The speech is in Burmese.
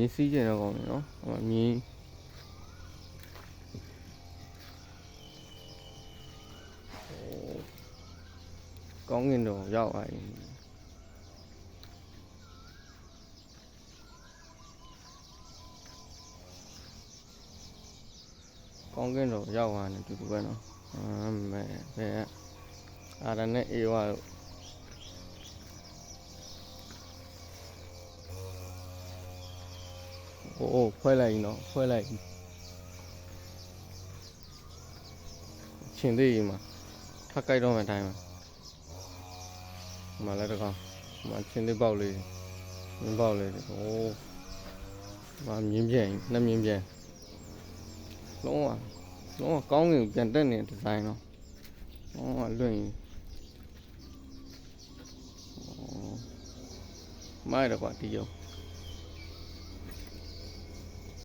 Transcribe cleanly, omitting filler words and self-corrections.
င်းစီးကျင်တော့ကောင်းတယ်နော်မြင်းကောင်းကင်တော့ရောက်သွားပြီကောင်းကင်တော့ရောက်သွားတယ်တူတူပဲနော်မဲဘယ်အာရနဲ့အေဝါတို့โอ้ဖွဲလိုက်နော်ဖွဲလိုက်ချင်းသေးကြီးမှာထပ်ကြိုက်တော့မှအတိုင်းမှာလည်းတကောင်မှာချင်းသေးပေါက်လေးမြင်းပေါက်လေးโอ้မှာမြင်းပြန်နှစ်မြင်းပြန်လုံးဝကောင်းကင်ပြန်တက်နေတဲ့ဒီဇိုင်းနော်လွင့်ရင်မိုက်တော့ကွာဒီရော